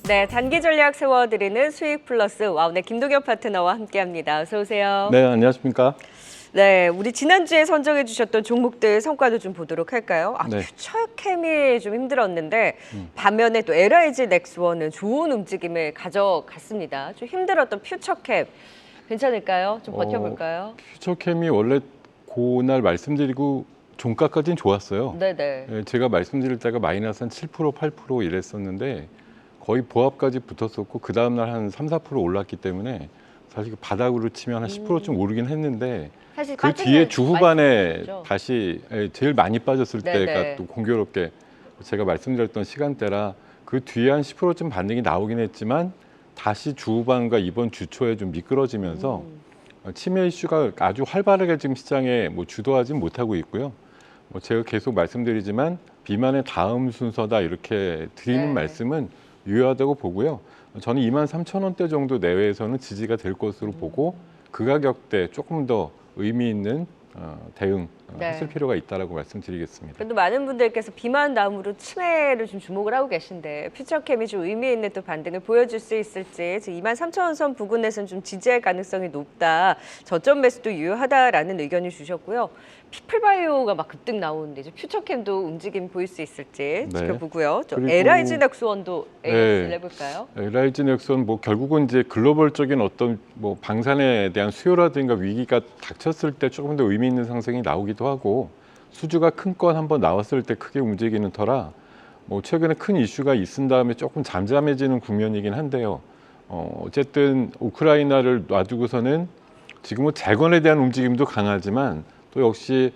네, 단기 전략 세워드리는 수익 플러스 와우넷 김동엽 파트너와 함께합니다. 어서 오세요. 네, 안녕하십니까? 네, 우리 지난주에 선정해 주셨던 종목들 성과도 좀 보도록 할까요? 네. 퓨처캠이 좀 힘들었는데 반면에 또 LIG 넥스원은 좋은 움직임을 가져갔습니다. 좀 힘들었던 퓨처캠 괜찮을까요? 좀 버텨볼까요? 퓨처캠이 원래 그날 말씀드리고 종가까지는 좋았어요. 네네. 예, 제가 말씀드릴 때가 마이너스 한 7%, 8% 이랬었는데 거의 보합까지 붙었었고 그 다음날 한 3, 4% 올랐기 때문에 사실 그 바닥으로 치면 한 10%좀 오르긴 했는데 사실 그 빠지는 뒤에 주 후반에 많이 다시 제일 많이 빠졌을 네네. 때가 또 공교롭게 제가 말씀드렸던 시간대라 그 뒤에 한 10%좀 반등이 나오긴 했지만 다시 주 후반과 이번 주 초에 좀 미끄러지면서 치매 이슈가 아주 활발하게 지금 시장에 뭐 주도하진 못하고 있고요. 뭐 제가 계속 말씀드리지만 비만의 다음 순서다 이렇게 드리는 네. 말씀은 유효하다고 보고요. 저는 23,000원대 정도 내외에서는 지지가 될 것으로 보고 그 가격대 조금 더 의미 있는 대응 했을 네. 필요가 있다라고 말씀드리겠습니다. 그래도 많은 분들께서 비만 다음으로 치매를 좀 주목을 하고 계신데 퓨처캠이 좀 의미 있는 또 반등을 보여줄 수 있을지 23,000원 선 부근에서는 좀 지지할 가능성이 높다. 저점 매수도 유효하다라는 의견을 주셨고요. 피플바이오가 막 급등 나오는데 이제 퓨처캠도 움직임 보일 수 있을지 네. 지켜보고요. 또 그리고- LIG 넥스원도 AS를 네. 해볼까요? LIG 넥슨 뭐 결국은 이제 글로벌적인 어떤 뭐 방산에 대한 수요라든가 위기가 닥쳤을 때 조금 더 의미 있는 상승이 나오기도 하고 수주가 큰 건 한번 나왔을 때 크게 움직이는 터라 뭐 최근에 큰 이슈가 있은 다음에 조금 잠잠해지는 국면이긴 한데요. 어쨌든 우크라이나를 놔두고서는 지금은 재건에 대한 움직임도 강하지만 또 역시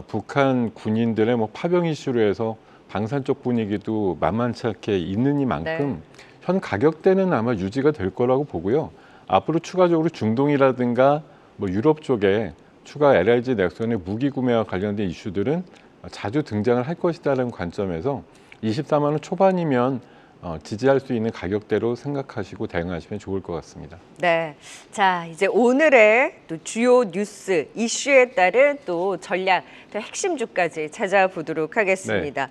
북한 군인들의 뭐 파병 이슈로 해서 방산 쪽 분위기도 만만치 않게 있는 이만큼 현 가격대는 아마 유지가 될 거라고 보고요. 앞으로 추가적으로 중동이라든가 뭐 유럽 쪽에 추가 LIG 넥슨의 무기 구매와 관련된 이슈들은 자주 등장을 할 것이다라는 관점에서 24만 원 초반이면 지지할 수 있는 가격대로 생각하시고 대응하시면 좋을 것 같습니다. 네, 자 이제 오늘의 또 주요 뉴스 이슈에 따른 또 전략, 또 핵심주까지 찾아보도록 하겠습니다.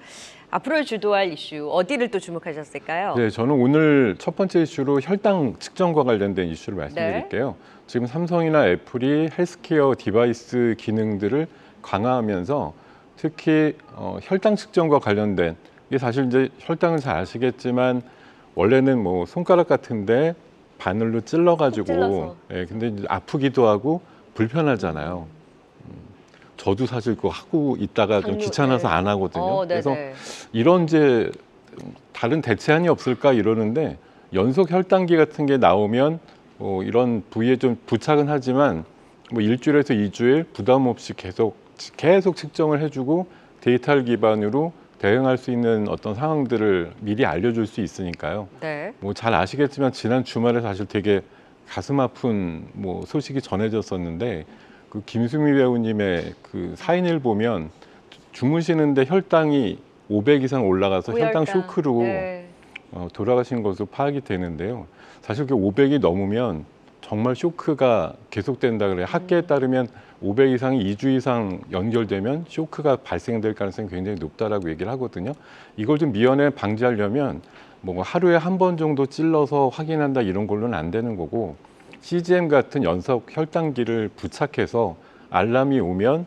앞으로 주도할 이슈 어디를 또 주목하셨을까요? 네, 저는 오늘 첫 번째 이슈로 혈당 측정과 관련된 이슈를 말씀드릴게요. 지금 삼성이나 애플이 헬스케어 디바이스 기능들을 강화하면서 특히 혈당 측정과 관련된 이게 사실 이제 혈당은 잘 아시겠지만 원래는 뭐 손가락 같은데 바늘로 찔러가지고 찔러서. 근데 이제 아프기도 하고 불편하잖아요. 저도 사실 그거 하고 있다가 좀 당뇨, 귀찮아서 네. 안 하거든요. 그래서 네네. 이런 이제 다른 대체안이 없을까 이러는데 연속 혈당기 같은 게 나오면 이런 부위에 좀 부착은 하지만 뭐 일주일에서 2주일 부담 없이 계속 측정을 해주고 데이터를 기반으로 대응할 수 있는 어떤 상황들을 미리 알려줄 수 있으니까요. 네. 뭐 잘 아시겠지만 지난 주말에 사실 되게 가슴 아픈 뭐 소식이 전해졌었는데 그 김수미 배우님의 그 사인을 보면 주무시는데 혈당이 500 이상 올라가서 혈당 쇼크로 네. 돌아가신 것으로 파악이 되는데요. 사실 그 500이 넘으면 정말 쇼크가 계속된다 그래요. 학계에 따르면 500 이상이 2주 이상 연결되면 쇼크가 발생될 가능성이 굉장히 높다라고 얘기를 하거든요. 이걸 좀 미연에 방지하려면 뭐 하루에 한 번 정도 찔러서 확인한다 이런 걸로는 안 되는 거고 CGM 같은 연속 혈당기를 부착해서 알람이 오면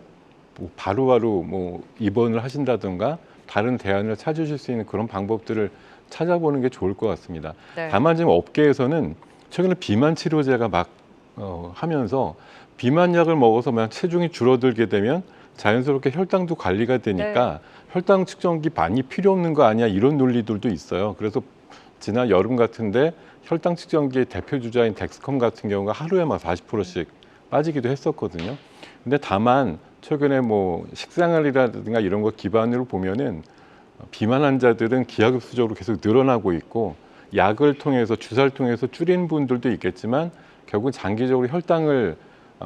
바로바로 뭐 입원을 하신다든가 다른 대안을 찾으실 수 있는 그런 방법들을 찾아보는 게 좋을 것 같습니다. 네. 다만 지금 업계에서는 최근에 비만 치료제가 막 하면서 비만약을 먹어서 만약 체중이 줄어들게 되면 자연스럽게 혈당도 관리가 되니까 혈당 측정기 많이 필요 없는 거 아니야 이런 논리들도 있어요. 그래서 지난 여름 같은데 혈당 측정기의 대표 주자인 덱스컴 같은 경우가 하루에 막 40%씩 빠지기도 했었거든요. 근데 다만 최근에 뭐 식생활이라든가 이런 거 기반으로 보면은 비만 환자들은 기하급수적으로 계속 늘어나고 있고 약을 통해서 주사를 통해서 줄인 분들도 있겠지만 결국 장기적으로 혈당을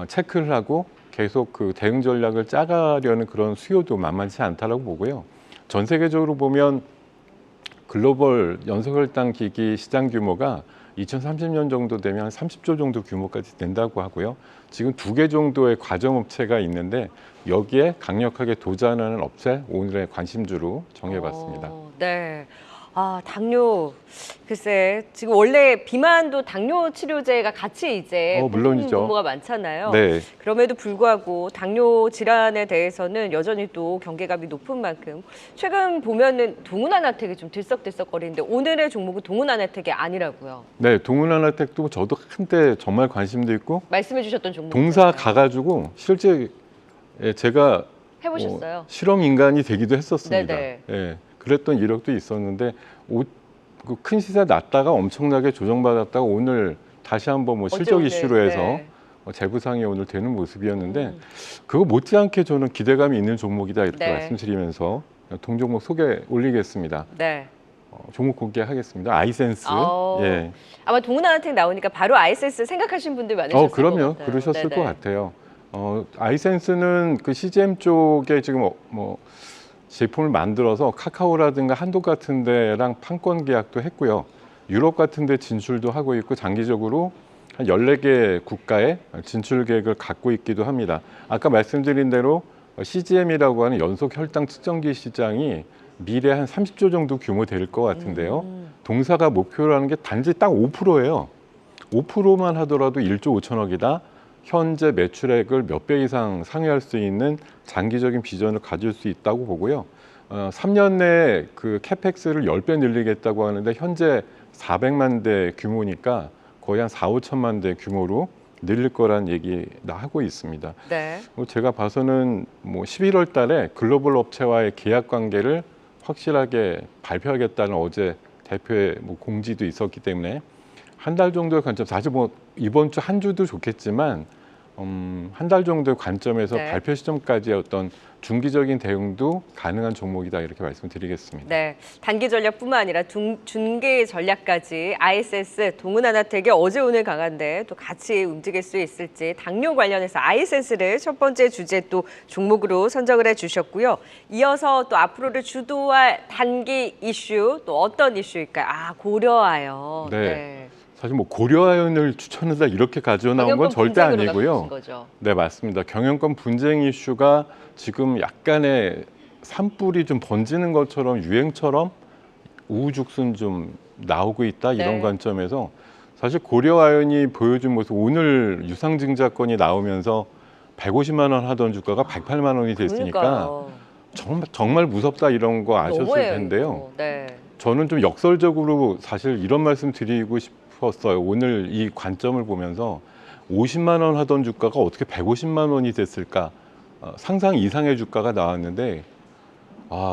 체크를 하고 계속 그 대응 전략을 짜가려는 그런 수요도 만만치 않다라고 보고요. 전 세계적으로 보면 글로벌 연소혈당 기기 시장 규모가 2030년 정도 되면 30조 정도 규모까지 된다고 하고요. 지금 2개 정도의 과정업체가 있는데 여기에 강력하게 도전하는 업체 오늘의 관심주로 정해봤습니다. 네. 아, 당뇨. 글쎄, 지금 원래 비만도 당뇨 치료제가 같이 이제 물론이죠. 분모가 많잖아요. 네. 그럼에도 불구하고 당뇨 질환에 대해서는 여전히 또 경계감이 높은 만큼 최근 보면은 동은하나택이 좀 들썩들썩거리는데 오늘의 종목은 동은하나택이 아니라고요. 네, 동은하나택도 저도 한때 정말 관심도 있고 말씀해 주셨던 종목. 동사 가가지고 실제 제가 해보셨어요? 실험 인간이 되기도 했었습니다. 네네. 예, 그랬던 이력도 있었는데 그 큰 시세 났다가 엄청나게 조정받았다가 오늘 다시 한번 뭐 실적 오늘, 이슈로 해서 네. 재부상이 오늘 되는 모습이었는데 그거 못지않게 저는 기대감이 있는 종목이다 이렇게 네. 말씀드리면서 동종목 소개 올리겠습니다. 네. 종목 공개하겠습니다. 아이센스. 예. 아마 동은하나택 나오니까 바로 아이센스 생각하신 분들 많으셨을 것 그럼요. 같아요. 그러셨을 네네. 것 같아요. 아이센스는 그 CGM 쪽에 지금 뭐 제품을 만들어서 카카오라든가 한독 같은 데랑 판권 계약도 했고요. 유럽 같은 데 진출도 하고 있고 장기적으로 한 14개 국가에 진출 계획을 갖고 있기도 합니다. 아까 말씀드린 대로 CGM이라고 하는 연속 혈당 측정기 시장이 미래 한 30조 정도 규모 될 것 같은데요. 동사가 목표로 하는 게 단지 딱 5%예요. 5%만 하더라도 1조 5천억이다. 현재 매출액을 몇 배 이상 상회할 수 있는 장기적인 비전을 가질 수 있다고 보고요. 3년 내에 그 캐펙스를 10배 늘리겠다고 하는데 현재 400만 대 규모니까 거의 한 4, 5천만 대 규모로 늘릴 거란 얘기 하고 있습니다. 네. 제가 봐서는 뭐 11월 달에 글로벌 업체와의 계약 관계를 확실하게 발표하겠다는 어제 대표의 뭐 공지도 있었기 때문에 한 달 정도의 관점, 사실 뭐 이번 주 한 주도 좋겠지만 한 달 정도의 관점에서 네. 발표 시점까지의 어떤 중기적인 대응도 가능한 종목이다 이렇게 말씀드리겠습니다. 네, 단기 전략뿐만 아니라 중기 전략까지 ISS 동은하나택이 어제 오늘 강한데 또 같이 움직일 수 있을지 당뇨 관련해서 아이센스를 첫 번째 주제 또 종목으로 선정을 해주셨고요. 이어서 또 앞으로를 주도할 단기 이슈 또 어떤 이슈일까요? 고려아연. 네. 사실 뭐 고려아연을 추천한다 이렇게 가져 나온 건 절대 아니고요. 네, 맞습니다. 경영권 분쟁 이슈가 지금 약간의 산불이 좀 번지는 것처럼 유행처럼 우후죽순 좀 나오고 있다 이런 네. 관점에서 사실 고려아연이 보여준 모습 오늘 유상증자권이 나오면서 150만 원 하던 주가가 108만 원이 됐으니까 정말 무섭다 이런 거 아셨을 텐데요. 네. 저는 좀 역설적으로 사실 이런 말씀 드리고 싶었어요. 오늘 이 관점을 보면서 50만 원 하던 주가가 어떻게 150만 원이 됐을까? 상상 이상의 주가가 나왔는데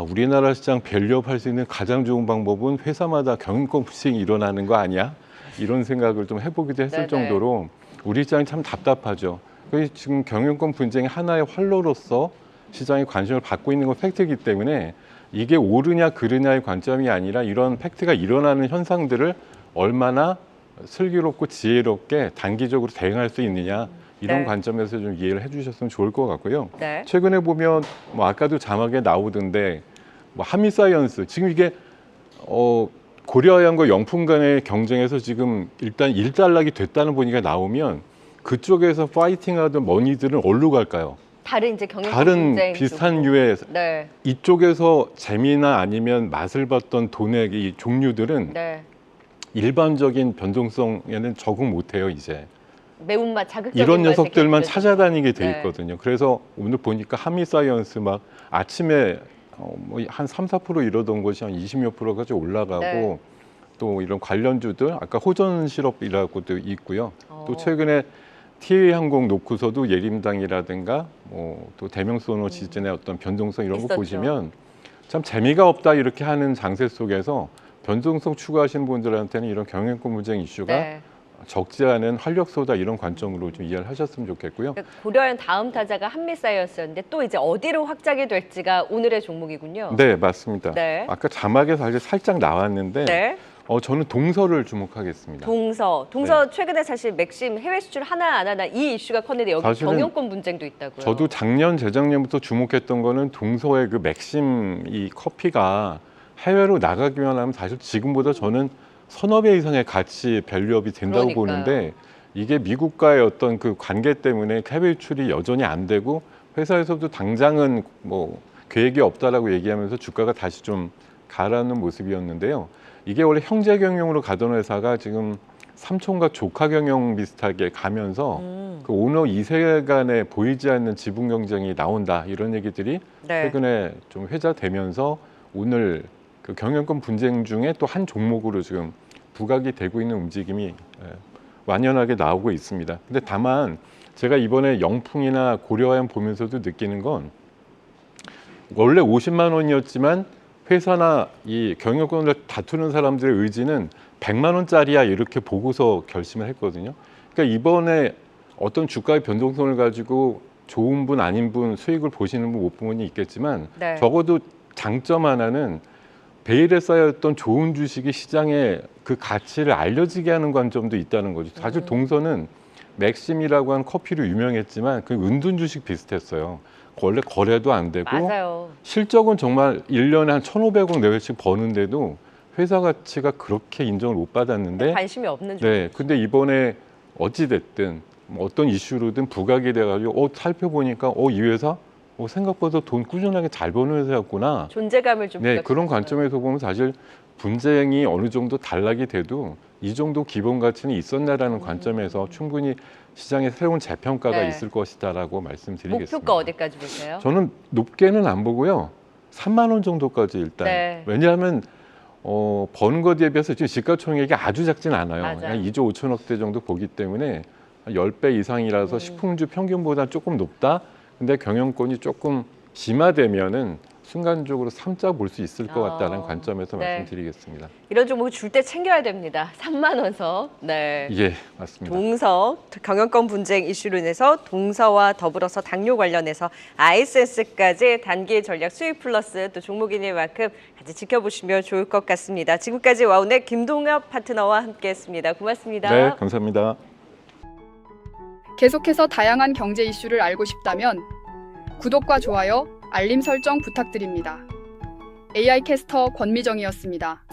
우리나라 시장 밸류업 할 수 있는 가장 좋은 방법은 회사마다 경영권 분쟁이 일어나는 거 아니야? 이런 생각을 좀 해보기도 했을 네네. 정도로 우리 시장이 참 답답하죠. 지금 경영권 분쟁이 하나의 활로로서 시장이 관심을 받고 있는 건 팩트이기 때문에 이게 옳으냐 그르냐의 관점이 아니라 이런 팩트가 일어나는 현상들을 얼마나 슬기롭고 지혜롭게 단기적으로 대응할 수 있느냐 이런 네. 관점에서 좀 이해를 해주셨으면 좋을 것 같고요. 네. 최근에 보면 뭐 아까도 자막에 나오던데 뭐 한미사이언스 지금 이게 고려아연과 영풍 간의 경쟁에서 지금 일단 일단락이 됐다는 보니까 나오면 그쪽에서 파이팅하던 머니들은 어디로 갈까요? 다른 이제 경영권 다른 분쟁 비슷한 쪽으로. 류의 네. 이쪽에서 재미나 아니면 맛을 봤던 돈의 이 종류들은 네. 일반적인 변동성에는 적응 못해요 이제. 매운맛, 자극적인 이런 맛에 녀석들만 계속 찾아다니게 돼 네. 있거든요. 그래서 오늘 보니까 한미사이언스 막 아침에 한 3, 4% 이러던 것이 한 20몇 프로까지 올라가고 네. 또 이런 관련주들 아까 호전 시럽이라고도 있고요. 또 어. 최근에 TA항공 놓고서도 예림당이라든가 또 대명소노 지진의 어떤 변동성 이런 거 있었죠. 보시면 참 재미가 없다 이렇게 하는 장세 속에서 변동성 추구하시는 분들한테는 이런 경영권 분쟁 이슈가 네. 적지 않은 활력소다 이런 관점으로 좀 이해를 하셨으면 좋겠고요. 그러니까 고려아연 다음 타자가 한미사이언스였는데 또 이제 어디로 확장이 될지가 오늘의 종목이군요. 네, 맞습니다. 네. 아까 자막에서 살짝 나왔는데 네. 저는 동서를 주목하겠습니다. 동서 최근에 사실 맥심 해외 수출 하나 안 하나 이 이슈가 컸는데 여기 사실은 경영권 분쟁도 있다고요. 저도 작년, 재작년부터 주목했던 거는 동서의 그 맥심 이 커피가 해외로 나가기만 하면 사실 지금보다 저는 서너 배 이상의 가치 밸류업이 된다고 그러니까요. 보는데 이게 미국과의 어떤 그 관계 때문에 해외 수출이 여전히 안 되고 회사에서도 당장은 뭐 계획이 없다라고 얘기하면서 주가가 다시 좀 가라앉는 모습이었는데요. 이게 원래 형제 경영으로 가던 회사가 지금 삼촌과 조카 경영 비슷하게 가면서 그 오너 2세 간에 보이지 않는 지분 경쟁이 나온다 이런 얘기들이 네. 최근에 좀 회자되면서 오늘 그 경영권 분쟁 중에 또 한 종목으로 지금 부각이 되고 있는 움직임이 완연하게 나오고 있습니다. 근데 다만 제가 이번에 영풍이나 고려아연 보면서도 느끼는 건 원래 50만 원이었지만 회사나 이 경영권을 다투는 사람들의 의지는 100만 원짜리야 이렇게 보고서 결심을 했거든요. 그러니까 이번에 어떤 주가의 변동성을 가지고 좋은 분 아닌 분 수익을 보시는 분 못 본 분이 있겠지만 네. 적어도 장점 하나는 베일에 쌓였던 좋은 주식이 시장에 그 가치를 알려지게 하는 관점도 있다는 거죠. 사실 동서는 맥심이라고 하는 커피로 유명했지만 그 은둔 주식 비슷했어요. 원래 거래도 안 되고 맞아요. 실적은 정말 1년에 한 1,500억 내외씩 버는데도 회사 가치가 그렇게 인정을 못 받았는데 관심이 없는 네, 근데 이번에 어찌 됐든 어떤 이슈로든 부각이 돼가지고 살펴보니까 이 회사 생각보다 돈 꾸준하게 잘 버는 회사였구나. 존재감을 좀 네, 그런 부각시켰어요. 관점에서 보면 사실 분쟁이 어느 정도 단락이 돼도 이 정도 기본 가치는 있었나라는 관점에서 충분히 시장에 새로운 재평가가 네. 있을 것이다라고 말씀드리겠습니다. 목표가 어디까지 보세요? 저는 높게는 안 보고요. 3만 원 정도까지 일단. 네. 왜냐하면 버는 것 대비해서 지금 시가총액이 아주 작진 않아요. 맞아요. 한 2조 5천억대 정도 보기 때문에 한 10배 이상이라서 식품주 평균보다 조금 높다. 근데 경영권이 조금 심화되면은 순간적으로 3자 볼 수 있을 것 같다는 관점에서 네. 말씀드리겠습니다. 이런 종목 줄 때 챙겨야 됩니다. 3만 원서. 네. 예, 맞습니다. 동서 경영권 분쟁 이슈로 인해서 동서와 더불어서 당뇨 관련해서 아이센스까지 단기 전략 수익 플러스 또 종목이니만큼 같이 지켜보시면 좋을 것 같습니다. 지금까지 와운의 김동엽 파트너와 함께했습니다. 고맙습니다. 네, 감사합니다. 계속해서 다양한 경제 이슈를 알고 싶다면 구독과 좋아요, 알림 설정 부탁드립니다. AI 캐스터 권미정이었습니다.